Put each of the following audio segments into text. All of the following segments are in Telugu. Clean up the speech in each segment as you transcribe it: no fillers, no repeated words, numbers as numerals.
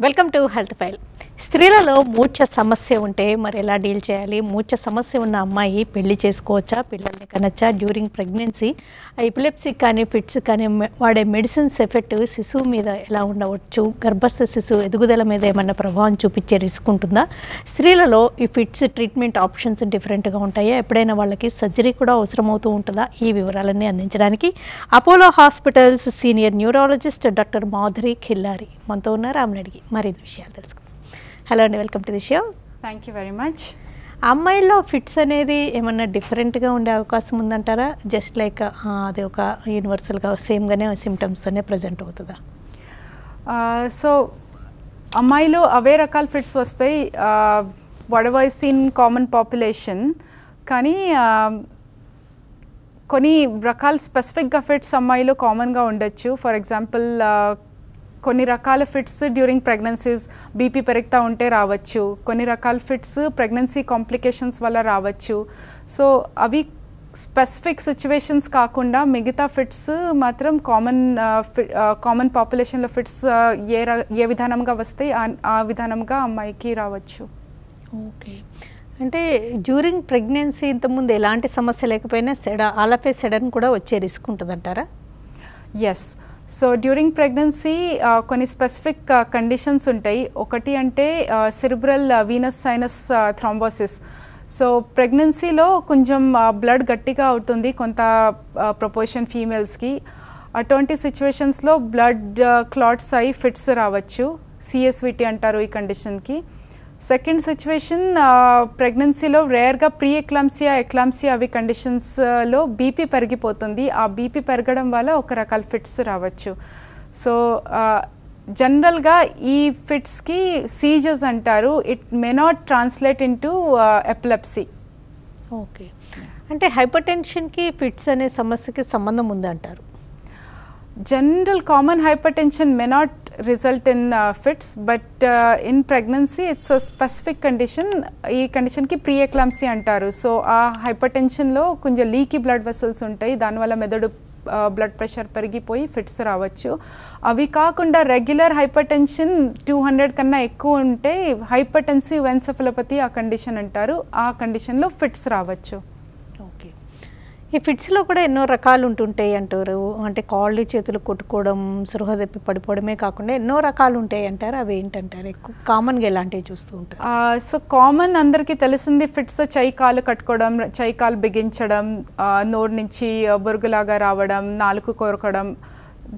Welcome to health file. స్త్రీలలో మూర్ఛ సమస్య ఉంటే మరి ఎలా డీల్ చేయాలి? మూర్ఛ సమస్య ఉన్న అమ్మాయి పెళ్లి చేసుకోవచ్చా? పిల్లల్ని కనొచ్చా? డ్యూరింగ్ ప్రెగ్నెన్సీ ఎపిలెప్సీ కానీ ఫిట్స్ కానీ వాడే మెడిసిన్స్ ఎఫెక్ట్ శిశువు మీద ఎలా ఉండవచ్చు? గర్భస్థ శిశువు ఎదుగుదల మీద ఏమన్నా ప్రభావం చూపించే రిస్క్ ఉంటుందా? స్త్రీలలో ఈ ఫిట్స్ ట్రీట్మెంట్ ఆప్షన్స్ డిఫరెంట్గా ఉంటాయా? ఎప్పుడైనా వాళ్ళకి సర్జరీ కూడా అవసరమవుతూ ఉంటుందా? ఈ వివరాలన్నీ అందించడానికి Apollo hospitals senior neurologist doctor Madhuri Khillari మనతో ఉన్నారు. ఆమెను అడిగి మరిన్ని విషయాలు తెలుసుకుందాం. హలో అండి, welcome to the show. Thank you very much. అమ్మాయిల్లో ఫిట్స్ అనేది ఏమన్నా డిఫరెంట్గా ఉండే అవకాశం ఉందంటారా? జస్ట్ లైక్ అది ఒక యూనివర్సల్గా సేమ్గానే సిమ్టమ్స్తోనే ప్రజెంట్ అవుతుందా? సో అమ్మాయిలో అవే రకాల ఫిట్స్ వస్తాయి, what ever in common population. కానీ కొన్ని రకాల స్పెసిఫిక్గా ఫిట్స్ అమ్మాయిలో కామన్గా ఉండొచ్చు. ఫర్ ఎగ్జాంపుల్ కొన్ని రకాల ఫిట్స్ డ్యూరింగ్ ప్రెగ్నెన్సీస్ బీపీ పెరుగుతూ ఉంటే రావచ్చు. కొన్ని రకాల ఫిట్స్ ప్రెగ్నెన్సీ కాంప్లికేషన్స్ వల్ల రావచ్చు. సో అవి స్పెసిఫిక్ సిచ్యువేషన్స్ కాకుండా మిగతా ఫిట్స్ మాత్రం కామన్ పాపులేషన్లో ఫిట్స్ ఏ విధానంగా వస్తాయి ఆ విధానంగా అమ్మాయికి రావచ్చు. ఓకే, అంటే డ్యూరింగ్ ప్రెగ్నెన్సీ ఇంతకుముందు ఎలాంటి సమస్య లేకపోయినా ఆలపే సడన్ కూడా వచ్చే రిస్క్ ఉంటుందంటారా? ఎస్. సో డ్యూరింగ్ ప్రెగ్నెన్సీ కొన్ని స్పెసిఫిక్ కండిషన్స్ ఉంటాయి. ఒకటి అంటే cerebral Venus sinus thrombosis. So ప్రెగ్నెన్సీలో కొంచెం బ్లడ్ గట్టిగా అవుతుంది కొంత ప్రపోర్షన్ ఫీమేల్స్కి. అటువంటి సిచ్యువేషన్స్లో బ్లడ్ క్లాట్స్ అయి ఫిట్స్ రావచ్చు. సిఎస్విటి అంటారు ఈ కండిషన్కి. సెకండ్ సిచ్యువేషన్, ప్రెగ్నెన్సీలో రేర్గా ప్రీ ఎక్లాంసియా అవి కండిషన్స్లో బీపీ పెరిగిపోతుంది. ఆ బీపీ పెరగడం వల్ల ఒక రకాల ఫిట్స్ రావచ్చు. సో జనరల్గా ఈ ఫిట్స్కి సీజర్స్ అంటారు. It may not translate into epilepsy. Okay, అంటే హైపర్ టెన్షన్కి ఫిట్స్ అనే సమస్యకి సంబంధం ఉందంటారు? General common hypertension may not result in fits, but in pregnancy it's a specific condition. ఈ కండిషన్కి ప్రీ ఎక్లాంసీ అంటారు. సో ఆ హైపర్టెన్షన్లో కొంచెం లీకీ బ్లడ్ వెసల్స్ ఉంటాయి, దానివల్ల మెదడు బ్లడ్ ప్రెషర్ పెరిగిపోయి ఫిట్స్ రావచ్చు. అవి కాకుండా రెగ్యులర్ హైపర్టెన్షన్ 200 కన్నా ఎక్కువ ఉంటే హైపర్టెన్సివ్ ఎన్సెఫలోపతి ఆ కండిషన్ అంటారు. ఆ కండిషన్లో ఫిట్స్ రావచ్చు. ఓకే, ఈ ఫిట్స్లో కూడా ఎన్నో రకాలు ఉంటుంటాయి అంటారు. అంటే కాళ్ళు చేతులు కొట్టుకోవడం, సృహ తప్పి పడిపోవడమే కాకుండా ఎన్నో రకాలు ఉంటాయి అంటారు. అవి ఏంటంటారు? ఎక్కువ కామన్గా ఎలాంటివి చూస్తూ ఉంటారు? సో కామన్ అందరికీ తెలిసింది ఫిట్స్ చెయ్యి కాలు కట్టుకోవడం, చెయ్యి కాలు బిగించడం, నోరు నుంచి బొరుగులాగా రావడం, నాలుగు కొరకడం.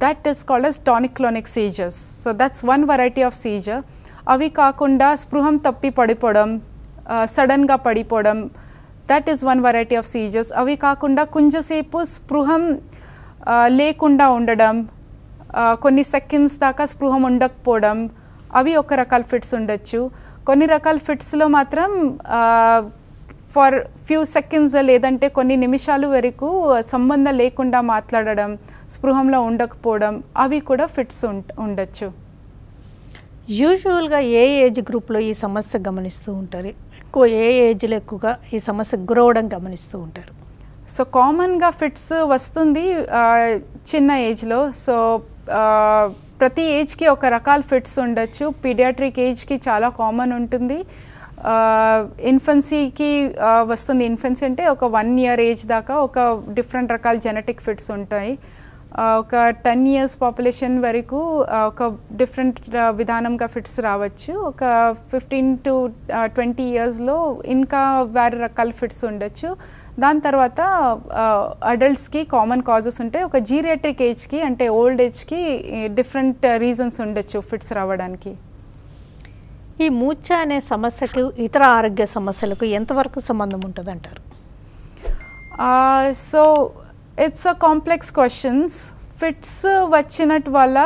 That is called as tonic-clonic seizures. So that's one variety of seizure. అవి కాకుండా స్పృహం తప్పి పడిపోవడం, సడన్గా పడిపోవడం, that is one variety of seizures. అవి కాకుండా కొంచెంసేపు స్పృహం లేకుండా ఉండడం, కొన్ని సెకండ్స్ దాకా స్పృహం ఉండకపోవడం, అవి ఒక రకాల ఫిట్స్ ఉండొచ్చు. కొన్ని రకాల ఫిట్స్లో మాత్రం ఫర్ ఫ్యూ సెకండ్స్ లేదంటే కొన్ని నిమిషాలు వరకు సంబంధం లేకుండా మాట్లాడడం, స్పృహంలో ఉండకపోవడం, అవి కూడా ఫిట్స్ ఉండొచ్చు. యూజువల్గా ఏ ఏజ్ గ్రూప్లో ఈ సమస్య గమనిస్తూ ఉంటారు? ఎక్కువ ఏ ఏజ్లో ఎక్కువగా ఈ సమస్య గురవడం గమనిస్తూ ఉంటారు? సో కామన్గా ఫిట్స్ వస్తుంది చిన్న ఏజ్లో. సో ప్రతి ఏజ్కి ఒక రకాల ఫిట్స్ ఉండొచ్చు. పీడియాట్రిక్ ఏజ్కి చాలా కామన్ ఉంటుంది. ఇన్ఫెన్సీకి వస్తుంది. ఇన్ఫెన్సీ అంటే ఒక 1 year ఏజ్ దాకా ఒక డిఫరెంట్ రకాల జెనెటిక్ ఫిట్స్ ఉంటాయి. ఒక 10 years పాపులేషన్ వరకు ఒక డిఫరెంట్ విధానంగా ఫిట్స్ రావచ్చు. ఒక 15 to 20 yearsలో ఇంకా వేరే రకాల ఫిట్స్ ఉండొచ్చు. దాని తర్వాత అడల్ట్స్కి కామన్ కాజెస్ ఉంటాయి. ఒక జీరియాట్రిక్ ఏజ్కి అంటే ఓల్డ్ ఏజ్కి డిఫరెంట్ రీజన్స్ ఉండొచ్చు ఫిట్స్ రావడానికి. ఈ మూర్ఛ అనే సమస్యకు ఇతర ఆరోగ్య సమస్యలకు ఎంతవరకు సంబంధం ఉంటుంది అంటారు? So it's a complex questions. Fits వచ్చినట్టు వల్ల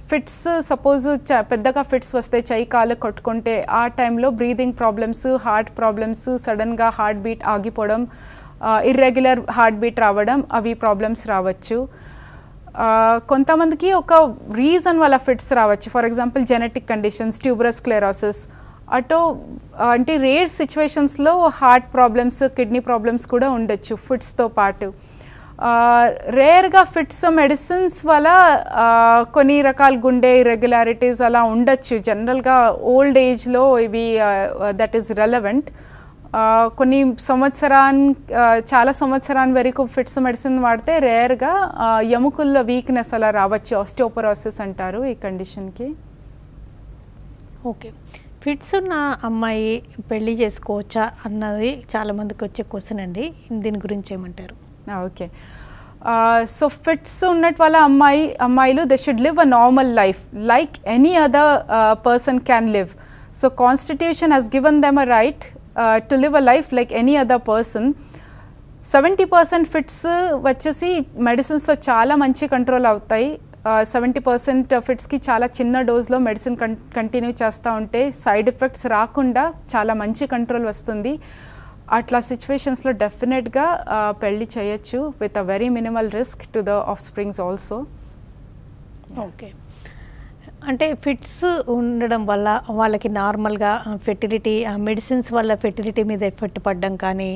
ఫిట్స్ సపోజ్ పెద్దగా ఫిట్స్ వస్తే చెయ్యి కాలు కొట్టుకుంటే ఆ టైంలో బ్రీదింగ్ ప్రాబ్లమ్స్, హార్ట్ ప్రాబ్లమ్స్, సడన్గా హార్ట్ బీట్ ఆగిపోవడం, ఇర్రెగ్యులర్ హార్ట్ బీట్ రావడం, అవి ప్రాబ్లమ్స్ రావచ్చు. కొంతమందికి ఒక రీజన్ వల్ల ఫిట్స్ రావచ్చు. For example genetic conditions, tuberous sclerosis. అంటే రేర్ సిచ్యువేషన్స్లో హార్ట్ ప్రాబ్లమ్స్, కిడ్నీ ప్రాబ్లమ్స్ కూడా ఉండొచ్చు ఫిట్స్తో పాటు. రేర్గా ఫిట్స్ మెడిసిన్స్ వల్ల కొన్ని రకాల గుండె ఇర్రెగ్యులారిటీస్ అలా ఉండొచ్చు. జనరల్గా ఓల్డ్ ఏజ్లో ఇవి దట్ ఈస్ రెలవెంట్. కొన్ని చాలా సంవత్సరాల వరకు ఫిట్స్ మెడిసిన్ వాడితే రేర్గా ఎముకల్లో వీక్నెస్ అలా రావచ్చు. ఆస్టియోపరోసిస్ అంటారు ఈ కండిషన్కి. ఓకే, ఫిట్స్ ఉన్న అమ్మాయి పెళ్లి చేసుకోవచ్చా అన్నది చాలామందికి వచ్చే క్వశ్చన్ అండి. దీని గురించి ఏమంటారు? ఓకే, సో ఫిట్స్ ఉన్నట్టు వాళ్ళ అమ్మాయిలు they should live a normal life like any other person can live. So constitution has given them a right to live a life like any other person. 70% fits వచ్చేసి మెడిసిన్స్తో చాలా మంచి కంట్రోల్ అవుతాయి. 70% ఫిట్స్కి చాలా చిన్న డోస్లో మెడిసిన్ కంటిన్యూ చేస్తూ ఉంటే సైడ్ ఎఫెక్ట్స్ రాకుండా చాలా మంచి కంట్రోల్ వస్తుంది. అట్లా సిచ్యువేషన్స్లో డెఫినెట్గా పెళ్ళి చేయొచ్చు with a very minimal risk to the of springs also. Okay, అంటే ఫిట్స్ ఉండడం వల్ల వాళ్ళకి నార్మల్గా ఫెర్టిలిటీ మెడిసిన్స్ వల్ల ఫెర్టిలిటీ మీద ఎఫెక్ట్ పడడం కానీ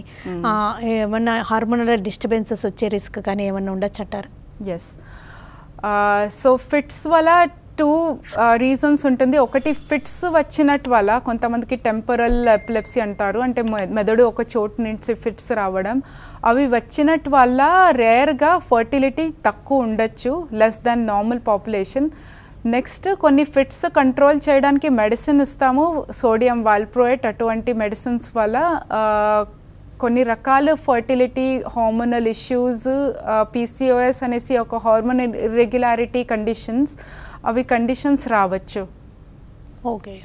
ఏమన్నా హార్మోనల్ డిస్టర్బెన్సెస్ వచ్చే రిస్క్ కానీ ఏమన్నా ఉండొచ్చంటారు? ఎస్, సో ఫిట్స్ వల్ల 2 రీజన్స్ ఉంటుంది. ఒకటి ఫిట్స్ వచ్చినట్టు వల్ల కొంతమందికి టెంపరల్ ఎపిలెప్సీ అంటారు, అంటే మెదడు ఒక చోటు నుంచి ఫిట్స్ రావడం. అవి వచ్చినట్టు వల్ల రేర్గా ఫర్టిలిటీ తక్కువ ఉండొచ్చు, less than normal population. Next కొన్ని ఫిట్స్ కంట్రోల్ చేయడానికి మెడిసిన్ ఇస్తాము, సోడియం వాల్ప్రోయేట్. అటువంటి మెడిసిన్స్ వల్ల కొన్ని రకాల ఫర్టిలిటీ హార్మోనల్ ఇష్యూస్, PCOS అనేసి ఒక హార్మోన్ ఇర్రెగ్యులారిటీ కండిషన్స్, అవి కండిషన్స్ రావచ్చు. ఓకే,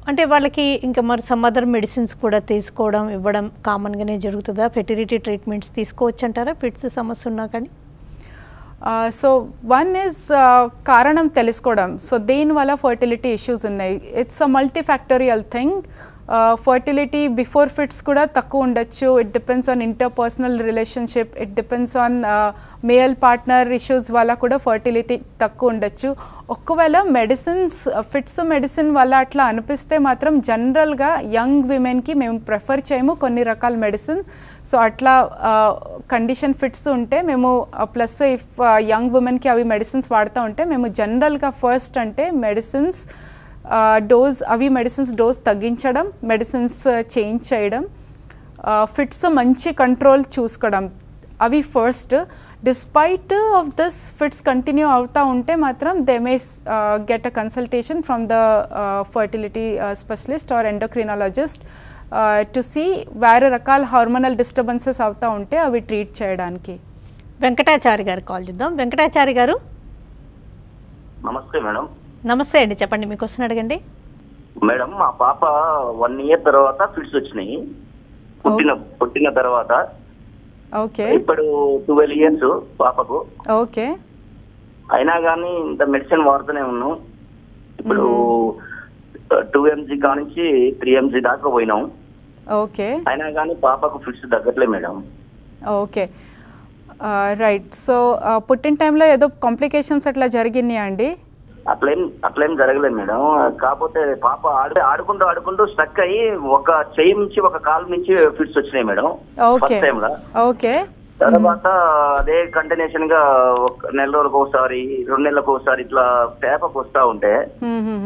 అంటే వాళ్ళకి ఇంకా మరి సమ్ అదర్ మెడిసిన్స్ కూడా తీసుకోవడం ఇవ్వడం కామన్గానే జరుగుతుందా? ఫెర్టిలిటీ ట్రీట్మెంట్స్ తీసుకోవచ్చు అంటారా ఫిట్స్ సమస్య ఉన్నా కానీ? సో వన్ ఈజ్ కారణం తెలుసుకోవడం. సో దేనివల్ల ఫర్టిలిటీ ఇష్యూస్ ఉన్నాయి, it's a multifactorial thing. Fertility before fits కూడా తక్కువ ఉండొచ్చు. It depends on interpersonal relationship, it depends on male partner issues వల్ల కూడా ఫర్టిలిటీ తక్కువ ఉండొచ్చు. ఒకవేళ మెడిసిన్స్ ఫిట్స్ మెడిసిన్ వల్ల అట్లా అనిపిస్తే మాత్రం జనరల్గా యంగ్ విమెన్కి మేము ప్రిఫర్ చేయము కొన్ని రకాల మెడిసిన్. సో అట్లా కండిషన్ ఫిట్స్ ఉంటే మేము ప్లస్ ఇఫ్ యంగ్ ఉమెన్కి అవి మెడిసిన్స్ వాడుతూ ఉంటే మేము జనరల్గా ఫస్ట్ అంటే మెడిసిన్స్ డోస్ మెడిసిన్స్ డోస్ తగ్గించడం, మెడిసిన్స్ చేంజ్ చేయడం, ఫిట్స్ మంచి కంట్రోల్ చూసుకోవడం, అవి first. Despite of this fits continue అవుతూ ఉంటే మాత్రం they may get a consultation from the fertility specialist or endocrinologist to see వేరే రకాల హార్మోనల్ డిస్టర్బెన్సెస్ అవుతూ ఉంటే అవి ట్రీట్ చేయడానికి. వెంకటాచారి గారు కాల్ చేద్దాం. వెంకటాచారి గారు నమస్తే మేడం. నమస్తే అండి, చెప్పండి మీ క్వశ్చన్ అడగండి. మేడం మా పాప 1 year తర్వాత ఫిట్స్ వచ్చినాయి, పుట్టిన తర్వాత. ఓకే, ఇప్పుడు 12 years పాపకు. ఓకే, అయినా కానీ ఇంత మెడిసిన్ వాడుతూనే ఉన్నాం. ఇప్పుడు 2 mg కానించి 3 mg దాకా పోయినాం. ఓకే, అయినా కానీ పాపకు ఫిట్స్ తగ్గట్లే మేడం. Okay, right. సో పుట్టిన టైంలో ఏదో కాంప్లికేషన్స్ అట్లా జరిగినాయా అండి? అట్లేం జరగలేదు మేడం. కాకపోతే పాప ఆడుకుంటూ స్టక్ అయ్యి ఒక చెయ్యి నుంచి ఒక కాలు నుంచి ఫిట్స్ వచ్చినాయి మేడం ఫస్ట్ టైం లా. ఓకే, తర్వాత అదే కంటిన్యూషన్ గా 1 నెల రోజులకు ఒకసారి 2 నెలలకు ఒకసారి ఇట్లా పేపర్కి వస్తా ఉంటే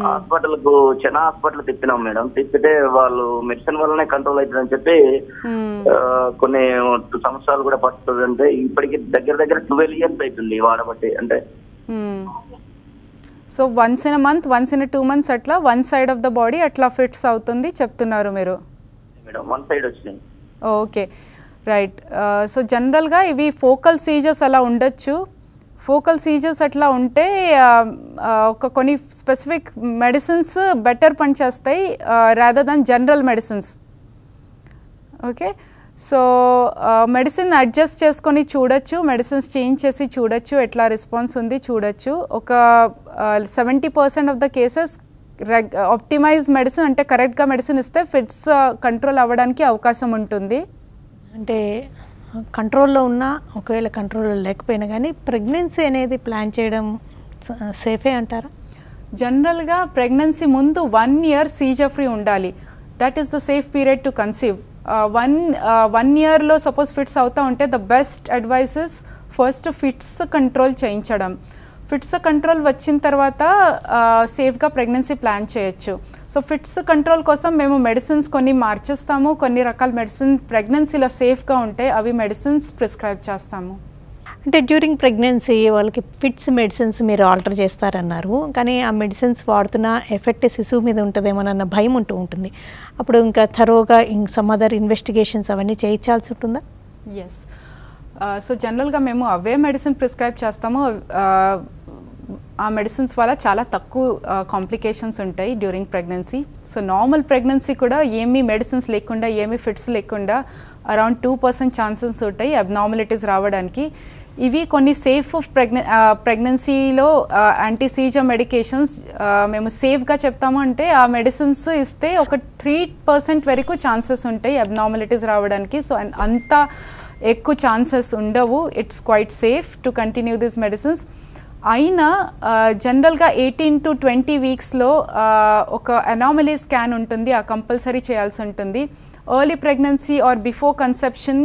హాస్పిటల్ కు చిన్న హాస్పిటల్ తిప్పినాం మేడం. తిప్పితే వాళ్ళు మెడిసిన్ వల్లనే కంట్రోల్ అవుతుందని చెప్పి కొన్ని సంవత్సరాలు కూడా పడుతుంది. అంటే ఇప్పటికి దగ్గర 12 years అవుతుంది వాడబట్టి. అంటే so once in a month, once in 2 months అట్లా one side of the body అట్లా ఫిట్స్ అవుతుంది చెప్తున్నారు మీరు? మేడం వన్ సైడ్ వచ్చినాయి. Okay, right. సో జనరల్గా ఇవి ఫోకల్ సీజర్స్ అలా ఉండొచ్చు. ఫోకల్ సీజర్స్ అట్లా ఉంటే కొన్ని స్పెసిఫిక్ మెడిసిన్స్ బెటర్ పనిచేస్తాయి rather than general medicines. Okay, so medicine adjust చేసుకొని చూడొచ్చు, మెడిసిన్స్ చేంజ్ చేసి చూడొచ్చు, ఎట్లా రెస్పాన్స్ ఉంది చూడొచ్చు. ఒక 70% of the cases optimise medicine అంటే కరెక్ట్గా మెడిసిన్ ఇస్తే ఫిట్స్ కంట్రోల్ అవ్వడానికి అవకాశం ఉంటుంది. అంటే కంట్రోల్లో ఉన్నా ఒకవేళ కంట్రోల్లో లేకపోయినా కానీ ప్రెగ్నెన్సీ అనేది ప్లాన్ చేయడం సేఫే అంటారా? జనరల్గా ప్రెగ్నెన్సీ ముందు 1 year సీజర్ ఫ్రీ ఉండాలి. That is the safe period to conceive. One ఇయర్లో సపోజ్ ఫిట్స్ అవుతా ఉంటే the best advice is first fits control చేయించడం. ఫిట్స్ కంట్రోల్ వచ్చిన తర్వాత సేఫ్గా ప్రెగ్నెన్సీ ప్లాన్ చేయొచ్చు. సో ఫిట్స్ కంట్రోల్ కోసం మేము మెడిసిన్స్ కొన్ని మార్చేస్తాము, కొన్ని రకాల మెడిసిన్ ప్రెగ్నెన్సీలో సేఫ్గా ఉంటే అవి మెడిసిన్స్ ప్రిస్క్రైబ్ చేస్తాము. అంటే డ్యూరింగ్ ప్రెగ్నెన్సీ వాళ్ళకి ఫిట్స్ మెడిసిన్స్ మీరు ఆల్టర్ చేస్తారన్నారు, కానీ ఆ మెడిసిన్స్ వాడుతున్న ఎఫెక్ట్ శిశువు మీద ఉంటుందేమోనన్న భయం ఉంటుంది. అప్పుడు ఇంకా థరోగా సమ్ అదర్ ఇన్వెస్టిగేషన్స్ అవన్నీ చేయించాల్సి ఉంటుందా? ఎస్. సో జనరల్గా మేము అవే మెడిసిన్ ప్రిస్క్రైబ్ చేస్తాము. ఆ మెడిసిన్స్ వల్ల చాలా తక్కువ కాంప్లికేషన్స్ ఉంటాయి during pregnancy. So normal pregnancy కూడా ఏమీ మెడిసిన్స్ లేకుండా, ఏమీ ఫిట్స్ లేకుండా అరౌండ్ 2% ఛాన్సెస్ ఉంటాయి అబ్నార్మలిటీస్ రావడానికి. ఇవి కొన్ని సేఫ్ ప్రెగ్నెన్సీలో యాంటీ సీజర్ మెడికేషన్స్ మేము సేఫ్గా చెప్తాము. అంటే ఆ మెడిసిన్స్ ఇస్తే ఒక 3% వరకు ఛాన్సెస్ ఉంటాయి అబ్నార్మలిటీస్ రావడానికి. సో అంత ఎక్కువ ఛాన్సెస్ ఉండవు. It's quite safe to continue this medicines. అయినా జనరల్గా 18 to 20 వీక్స్లో ఒక అనామలీ స్కాన్ ఉంటుంది, ఆ కంపల్సరీ చేయాల్సి ఉంటుంది. Early pregnancy or before conception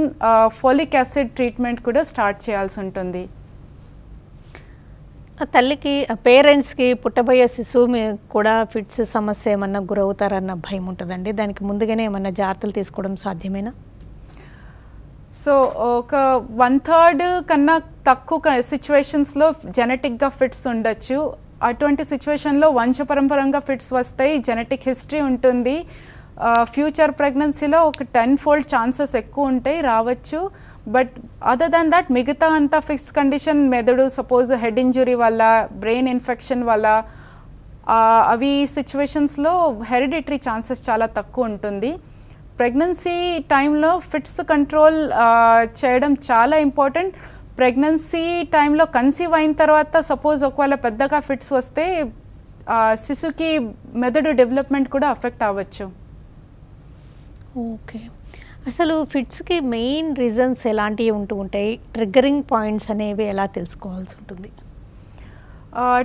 folic acid treatment కూడా స్టార్ట్ చేయాల్సి ఉంటుంది. తల్లికి పేరెంట్స్కి పుట్టబోయే శిశువు కూడా ఫిట్స్ సమస్య ఏమన్నా గురవుతారన్న భయం ఉంటుందండి. దానికి ముందుగానే ఏమన్నా జాగ్రత్తలు తీసుకోవడం సాధ్యమేనా? సో ఒక 1/3 కన్నా తక్కువ సిచ్యువేషన్స్లో జెనెటిక్గా ఫిట్స్ ఉండొచ్చు. అటువంటి సిచ్యువేషన్లో వంశపరంపరంగా ఫిట్స్ వస్తాయి, జెనెటిక్ హిస్టరీ ఉంటుంది. ఫ్యూచర్ ప్రెగ్నెన్సీలో ఒక 10-fold ఛాన్సెస్ ఎక్కువ ఉంటాయి, రావచ్చు. బట్ అదర్ దాన్ దట్ మిగతా అంతా ఫిక్స్ కండిషన్, మెదడు సపోజ్ హెడ్ ఇంజురీ వల్ల, బ్రెయిన్ ఇన్ఫెక్షన్ వల్ల, అవి సిచ్యువేషన్స్లో హెరిడిటరీ ఛాన్సెస్ చాలా తక్కువ ఉంటుంది. ప్రెగ్నెన్సీ టైంలో ఫిట్స్ కంట్రోల్ చేయడం చాలా ఇంపార్టెంట్. ప్రెగ్నెన్సీ టైంలో కన్సీవ్ అయిన తర్వాత సపోజ్ ఒకవేళ పెద్దగా ఫిట్స్ వస్తే శిశుకి మెదడు డెవలప్మెంట్ కూడా అఫెక్ట్ అవ్వచ్చు. ఓకే. అసలు ఫిట్స్కి మెయిన్ రీజన్స్ ఎలాంటివి ఉంటాయి? ట్రిగ్గరింగ్ పాయింట్స్ అనేవి ఎలా తెలుసుకోవాల్సి ఉంటుంది?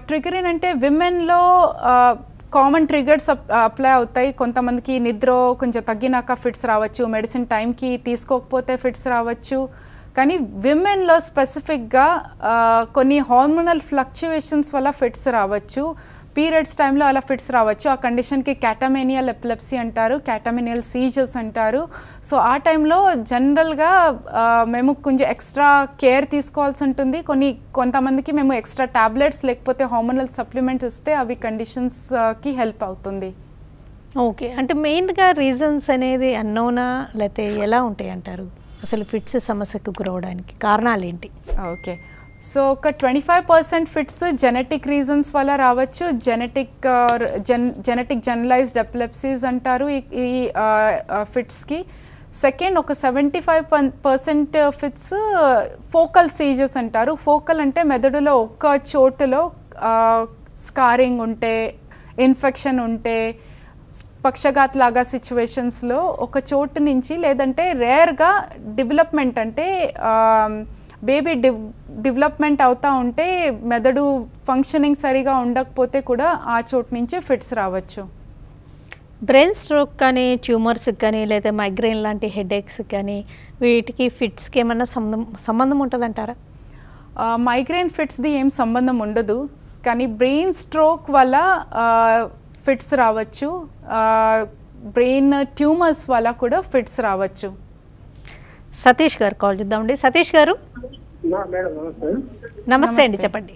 ట్రిగ్గరింగ్ అంటే విమెన్లో కామన్ ట్రిగర్స్ అప్లై అవుతాయి. కొంతమందికి నిద్ర కొంచెం తగ్గినాక ఫిట్స్ రావచ్చు, మెడిసిన్ టైంకి తీసుకోకపోతే ఫిట్స్ రావచ్చు. కానీ విమెన్లో స్పెసిఫిక్గా కొన్ని హార్మోనల్ ఫ్లక్చువేషన్స్ వల్ల ఫిట్స్ రావచ్చు. పీరియడ్స్ టైంలో అలా ఫిట్స్ రావచ్చు. ఆ కండిషన్కి క్యాటమేనియల్ ఎపిలెప్సీ అంటారు, క్యాటమేనియల్ సీజర్స్ అంటారు. సో ఆ టైంలో జనరల్గా మేము కొంచెం ఎక్స్ట్రా కేర్ తీసుకోవాల్సి ఉంటుంది. కొంతమందికి మేము ఎక్స్ట్రా టాబ్లెట్స్ లేకపోతే హార్మోనల్ సప్లిమెంట్స్ ఇస్తే అవి కండిషన్స్కి హెల్ప్ అవుతుంది. ఓకే. అంటే మెయిన్గా రీజన్స్ అనేది అన్నోనా లేకపోతే ఎలా ఉంటాయి అంటారు? అసలు ఫిట్స్ సమస్యకు గురవడానికి కారణాలు ఏంటి? ఓకే. సో ఒక 25% ఫిట్స్ జెనెటిక్ రీజన్స్ వల్ల రావచ్చు. జెనెటిక్ జనరలైజ్డ్ ఎపిలెప్సీస్ అంటారు ఈ ఫిట్స్కి. సెకండ్ ఒక 75% ఫిట్స్ ఫోకల్ సీజర్స్ అంటారు. ఫోకల్ అంటే మెదడులో ఒక్క చోటులో స్కారింగ్ ఉంటే, ఇన్ఫెక్షన్ ఉంటే, పక్షఘాత్ లాగా సిచ్యువేషన్స్లో ఒక చోటు నుంచి, లేదంటే రేర్గా డెవలప్మెంట్ అంటే బేబీ డెవలప్మెంట్ అవుతూ ఉంటే మెదడు ఫంక్షనింగ్ సరిగా ఉండకపోతే కూడా ఆ చోటు నుంచి ఫిట్స్ రావచ్చు. బ్రెయిన్ స్ట్రోక్ కానీ, ట్యూమర్స్కి కానీ, లేదా మైగ్రేన్ లాంటి హెడేక్స్కి కానీ వీటికి ఫిట్స్కి ఏమన్నా సంబంధం ఉంటుందంటారా? మైగ్రేన్ ఫిట్స్ది ఏం సంబంధం ఉండదు, కానీ బ్రెయిన్ స్ట్రోక్ వల్ల ఫిట్స్ రావచ్చు. బ్రెయిన్ ట్యూమర్స్ వల్ల కూడా ఫిట్స్ రావచ్చు. సతీష్ గారు కాల్ చేద్దామండి. సతీష్ గారు నమస్తే అండి, చెప్పండి.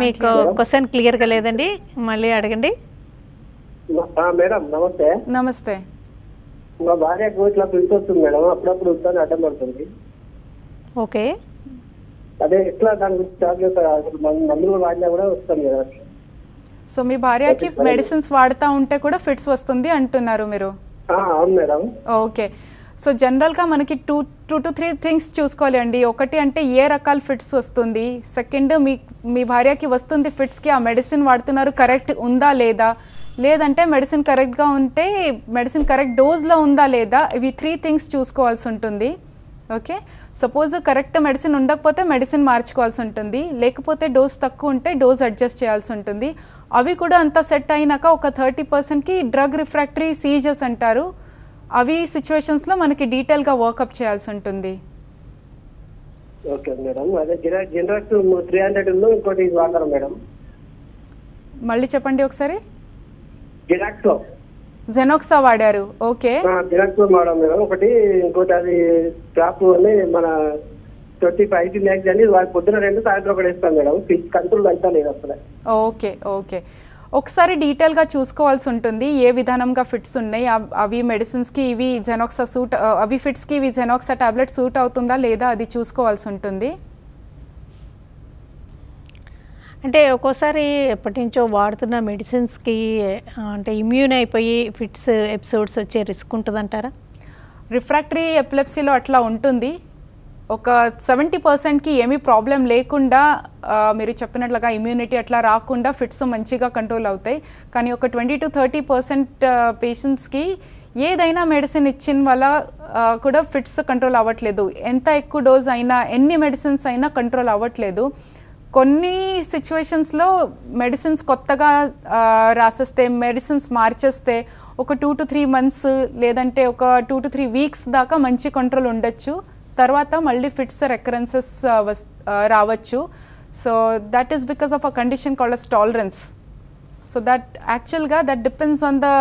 మీకు క్వశ్చన్ క్లియర్గా లేదండి, మళ్ళీ అడగండి. మేడం నమస్తే. నమస్తే. మా భార్యకు ఇట్లా పిలిచి వస్తుంది మేడం, అప్పుడప్పుడు వస్తాను అడ్డం పడుతుంది. ఓకే. అదే ఎట్లా దాని గురించి టాబ్లెట్ మందులు వాడినా కూడా వస్తుంది కదా. సో మీ భార్యకి మెడిసిన్స్ వాడుతూ ఉంటే కూడా ఫిట్స్ వస్తుంది అంటున్నారు మీరు? అవును మేడం. ఓకే. సో జనరల్గా మనకి 2 to 3 థింగ్స్ చూసుకోవాలి అండి. ఒకటి అంటే ఏ రకాల ఫిట్స్ వస్తుంది, సెకండ్ మీ భార్యకి వస్తుంది ఫిట్స్కి ఆ మెడిసిన్ వాడుతున్నారు కరెక్ట్ ఉందా లేదా, లేదంటే మెడిసిన్ కరెక్ట్గా ఉంటే మెడిసిన్ కరెక్ట్ డోస్లో ఉందా లేదా, ఇవి 3 థింగ్స్ చూసుకోవాల్సి ఉంటుంది. ఓకే, సపోజ్ కరెక్ట్ మెడిసిన్ ఉండకపోతే మెడిసిన్ మార్చుకోవాల్సి ఉంటుంది, లేకపోతే డోస్ తక్కువ ఉంటే డోస్ అడ్జస్ట్ చేయాల్సి ఉంటుంది. అవి కూడా అంతా సెట్ అయినాక ఒక 30%కి డ్రగ్ రిఫ్రాక్టరీ సీజర్స్ అంటారు. అవి సిచ్యువేషన్స్లో మనకి డీటెయిల్గా వర్కప్ చేయాల్సి ఉంటుంది. Okay madam. అదే జెనరాక్స్ 300 ఇంకోటి వాడతారు మేడం. మళ్ళీ చెప్పండి ఒకసారి. జిరాక్స్లో జెనోక్సా వాడారు. ఓకే, జిరాక్స్లో వాడాం మేడం ఒకటి. ఇంకోటి అది క్రాప్ అని మన 25 ల్యాక్స్ అని వాడి పొద్దున 2 సాయంత్రం ఒకటి వేస్తాం మేడం. కంట్రోల్ అంతా లేదు అసలు. ఓకే ఓకే, ఒకసారి డీటెయిల్గా చూసుకోవాల్సి ఉంటుంది ఏ విధానంగా ఫిట్స్ ఉన్నాయి. అవి మెడిసిన్స్కి ఇవి జెనోక్సా సూట్, అవి ఫిట్స్కి ఇవి జెనోక్సా టాబ్లెట్ సూట్ అవుతుందా లేదా అది చూసుకోవాల్సి ఉంటుంది. అంటే ఒక్కోసారి ఎప్పటి నుంచో వాడుతున్న మెడిసిన్స్కి అంటే ఇమ్యూన్ అయిపోయి ఫిట్స్ ఎపిసోడ్స్ వచ్చే రిస్క్ ఉంటుందంటారా? రిఫ్రాక్టరీ ఎపిలెప్సీలో అట్లా ఉంటుంది. ఒక 70%కి ఏమీ ప్రాబ్లం లేకుండా మీరు చెప్పినట్లుగా ఇమ్యూనిటీ అట్లా రాకుండా ఫిట్స్ మంచిగా కంట్రోల్ అవుతాయి. కానీ ఒక 20 to 30% పేషెంట్స్కి ఏదైనా మెడిసిన్ ఇచ్చిన వల్ల కూడా ఫిట్స్ కంట్రోల్ అవ్వట్లేదు. ఎంత ఎక్కువ డోస్ అయినా ఎన్ని మెడిసిన్స్ అయినా కంట్రోల్ అవ్వట్లేదు. కొన్ని సిచ్యువేషన్స్లో మెడిసిన్స్ కొత్తగా రాసేస్తే, మెడిసిన్స్ మార్చేస్తే ఒక 2 to 3 months లేదంటే ఒక 2 to 3 weeks దాకా మంచి కంట్రోల్ ఉండొచ్చు. తర్వాత మళ్ళీ ఫిట్స్ రెకరెన్సెస్ రావచ్చు. So that is because of a condition called as tolerance. So that యాక్చువల్గా that depends on the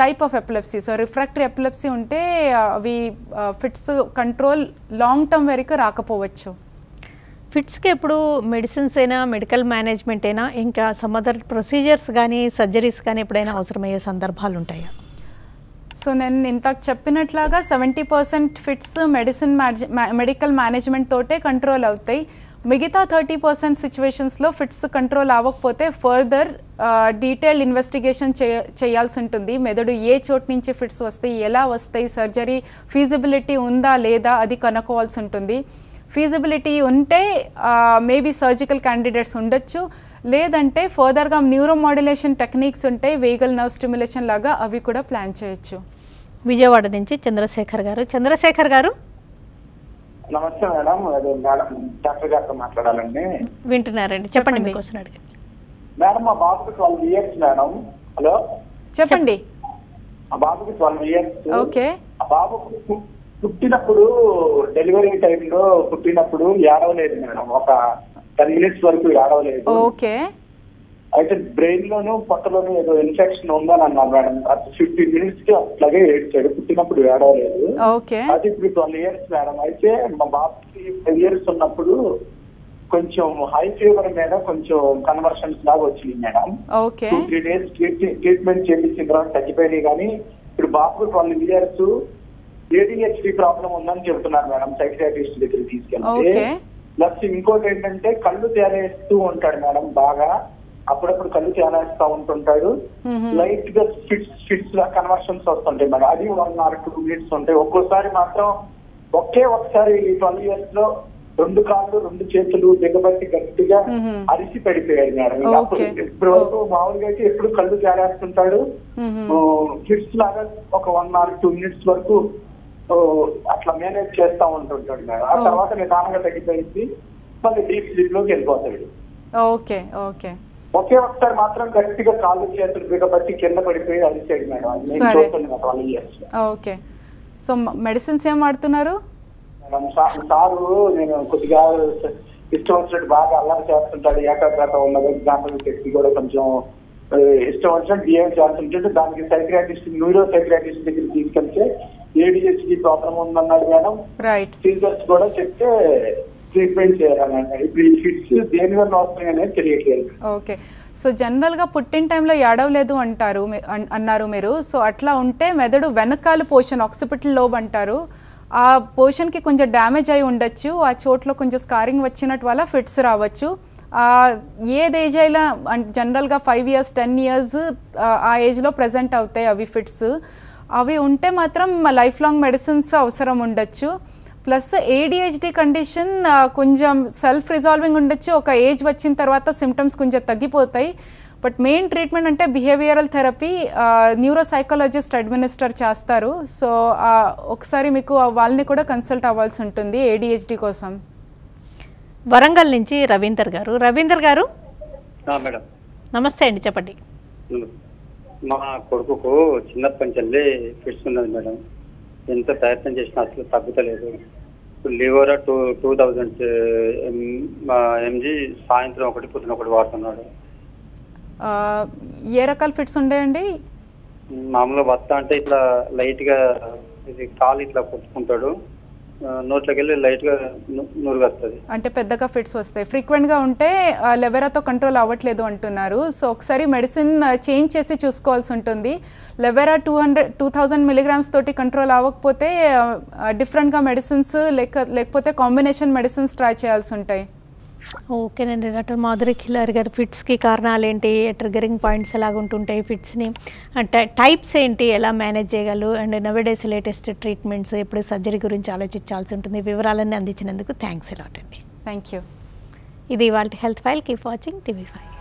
type of epilepsy. So refractory epilepsy ఉంటే అవి ఫిట్స్ కంట్రోల్ లాంగ్ టర్మ్ వరకు రాకపోవచ్చు. ఫిట్స్కి ఎప్పుడు మెడిసిన్స్ అయినా మెడికల్ మేనేజ్మెంట్ అయినా ఇంకా సమ్ అదర్ ప్రొసీజర్స్ కానీ సర్జరీస్ కానీ ఎప్పుడైనా అవసరమయ్యే సందర్భాలు ఉంటాయా? సో నేను ఇంతకు చెప్పినట్లాగా 70% ఫిట్స్ మెడికల్ మేనేజ్మెంట్ తోటే కంట్రోల్ అవుతాయి. మిగతా 30% సిచ్యువేషన్స్లో ఫిట్స్ కంట్రోల్ అవ్వకపోతే ఫర్దర్ డీటెయిల్డ్ ఇన్వెస్టిగేషన్ చేయాల్సి ఉంటుంది. మెదడు ఏ చోటు నుంచి ఫిట్స్ వస్తాయి, ఎలా వస్తాయి, సర్జరీ ఫీజిబిలిటీ ఉందా లేదా అది కనుక్కోవాల్సి ఉంటుంది. ఫీజిబిలిటీ ఉంటే మేబీ సర్జికల్ క్యాండిడేట్స్ ఉండొచ్చు, లేదంటే ఫర్దర్గా న్యూరోమాడ్యులేషన్ టెక్నిక్స్ ఉంటాయి, వేగల్ నర్వ్ స్టిమ్యులేషన్ లాగా అవి కూడా ప్లాన్ చేయొచ్చు. విజయవాడ నుంచి చంద్రశేఖర్ గారు. చంద్రశేఖర్ గారు నమస్తే మేడం. అదే మేడం డాక్టర్ గారితో మాట్లాడాలండి. వింటున్నారండి, చెప్పండి మీకోసం అడిగాను. మేడం మా బాబుకి 12 years మేడం. హలో చెప్పండి. మా బాబుకి 12 years. ఓకే. ఆ బాబుకు పుట్టినప్పుడు డెలివరీ టైంలో పుట్టినప్పుడు ఏడవలేదు మేడం. ఒక 10 minutes వరకు ఏడవలేదు. ఓకే. అయితే బ్రెయిన్ లోను పొట్టలోను ఏదో ఇన్ఫెక్షన్ ఉందని అన్నారు మేడం. 15 minutes కి అట్లాగే ఏడ్చాడు. పుట్టినప్పుడు ఏడవలేదు. ఓకే. అది ఇప్పుడు 12 years మేడం. అయితే మా బాబుకి 5 years ఉన్నప్పుడు కొంచెం హై ఫీవర్ మీద కొంచెం కన్వర్షన్స్ లాగా వచ్చింది మేడం. ఓకే. 2-3 days ట్రీట్మెంట్ చేయించిన తర్వాత తగ్గిపోయినాయి. కానీ ఇప్పుడు బాబుకు 12 years ADHD ప్రాబ్లం ఉందని చెబుతున్నారు మేడం సైకియాట్రిస్ట్ దగ్గరికి తీసుకెళ్తే. ప్లస్ ఇంకోటి ఏంటంటే కళ్ళు తేలేస్తూ ఉంటాడు మేడం బాగా. అప్పుడప్పుడు కళ్ళు తేలేస్తా ఉంటుంటాడు. లైట్ గా ఫిట్స్ లా కన్వర్షన్స్ వస్తుంటాయి మేడం. అది 1 or 2 minutes ఉంటాయి. ఒక్కోసారి మాత్రం ఒకసారి 12 years లో 2 కాళ్ళు 2 చేతులు దిగబట్టి గట్టిగా అరిసి పడిపోయాడు మేడం. ఇప్పుడు వరకు మామూలుగా అయితే ఎప్పుడు కళ్ళు తేలేస్తుంటాడు. ఫిట్స్ లాగా ఒక 1 or 2 minutes వరకు అట్లా మేనేజ్ చేస్తా ఉంటుంటాడు మేడం. ఆ తర్వాత నిదానంగా తగ్గిపోయింది. మళ్ళీ డీప్ స్లీప్ లోకి వెళ్ళిపోతాడు. Okay okay. ఒకసారి మాత్రం గట్టిగా కాళ్ళు చేతులు బిగబట్టి కింద పడిపోయి అరిచాడు మేడం. నేను చూస్తున్నాను 12 years. ఓకే. సో మెడిసిన్స్ ఏం వాడుతున్నారు? సారు నేను కొద్దిగా ఇష్టం వచ్చినట్టు బాగా అల్లరి చేస్తుంటాడు. ఏకాగ్రత ఉన్నది. ఎగ్జాంపుల్ శక్తి కూడా కొంచెం ఇష్టం వచ్చినట్టు బిహేవ్ చేస్తుంటే దానికి సైకియాట్రిస్ట్ న్యూరో సైకియాట్రిస్ట్ దగ్గర తీసుకెళ్తే ADHD ప్రాబ్లం ఉందన్నాడు మేడం. రైట్. సీజర్స్ కూడా చెప్తే ట్రీట్మెంట్ చేయాలన్నాడు. ఇప్పుడు ఈ ఫిట్స్ దేని వల్ల వస్తాయి అనేది తెలియట్లేదు. ఓకే. సో జనరల్గా పుట్టిన టైంలో ఏడవలేదు అన్నారు మీరు. సో అట్లా ఉంటే మెదడు వెనకాల పోర్షన్ ఆక్సిపిటల్ లోబ్ అంటారు, ఆ పోర్షన్కి కొంచెం డ్యామేజ్ అయి ఉండొచ్చు. ఆ చోట్లో కొంచెం స్కారింగ్ వచ్చినట్టు వల్ల ఫిట్స్ రావచ్చు. ఏది ఏజ్ అయినా జనరల్గా 5 years 10 years ఆ ఏజ్లో ప్రజెంట్ అవుతాయి అవి ఫిట్స్. అవి ఉంటే మాత్రం లైఫ్ లాంగ్ మెడిసిన్స్ అవసరం ఉండొచ్చు. ప్లస్ ADHD కండిషన్ కొంచెం సెల్ఫ్ రిజాల్వింగ్ ఉండొచ్చు. ఒక ఏజ్ వచ్చిన తర్వాత సిమ్టమ్స్ కొంచెం తగ్గిపోతాయి. బట్ మెయిన్ ట్రీట్మెంట్ అంటే బిహేవియరల్ థెరపీ న్యూరోసైకాలజిస్ట్ అడ్మినిస్టర్ చేస్తారు. సో ఒకసారి మీకు వాళ్ళని కూడా కన్సల్ట్ అవ్వాల్సి ఉంటుంది ADHD కోసం. వరంగల్ నుంచి రవీందర్ గారు మేడం నమస్తే అండి, చెప్పండి. మా కొడుకుకు చిన్నప్పటి నుంచి ఫిట్స్ ఉన్నది మేడం. ఎంత ప్రయత్నం చేసినా అసలు తగ్గుతలేదు. ఇప్పుడు లివోరా 2000 mg సాయంత్రం ఒకటి పొద్దున ఒకటి వాడుతున్నాడు. ఏ రకాల ఫిట్స్ ఉండేయండి? మామూలుగా వస్తా అంటే ఇట్లా లైట్గా ఇది కాలు ఇట్లా కొట్టుకుంటాడు, నోట్లోకి వెళ్ళి లైట్గా నూరుగా వస్తుంది. అంటే పెద్దగా ఫిట్స్ వస్తాయి. ఫ్రీక్వెంట్గా ఉంటే లెవెరాతో కంట్రోల్ అవ్వట్లేదు అంటున్నారు. సో ఒకసారి మెడిసిన్ చేంజ్ చేసి చూసుకోవాల్సి ఉంటుంది. లెవెరా 2000 mg తోటి కంట్రోల్ అవ్వకపోతే డిఫరెంట్గా మెడిసిన్స్ లేకపోతే కాంబినేషన్ మెడిసిన్స్ ట్రై చేయాల్సి ఉంటాయి. ఓకేనండి. డాక్టర్ మాధురి ఖిల్లారి గారు, ఫిట్స్కి కారణాలు ఏంటి, ట్రిగరింగ్ పాయింట్స్ ఎలాగుంటుంటాయి, ఫిట్స్ని అంటే టైప్స్ ఏంటి, ఎలా మేనేజ్ చేయగలరు, అండ్ నవేడేస్ లేటెస్ట్ ట్రీట్మెంట్స్, ఇప్పుడు సర్జరీ గురించి ఆలోచించాల్సి ఉంటుంది, వివరాలన్నీ అందించినందుకు థ్యాంక్స్ అలాట్ అండి. Thank you. ఇది ఇవాల్టి health file. Keep watching TV5.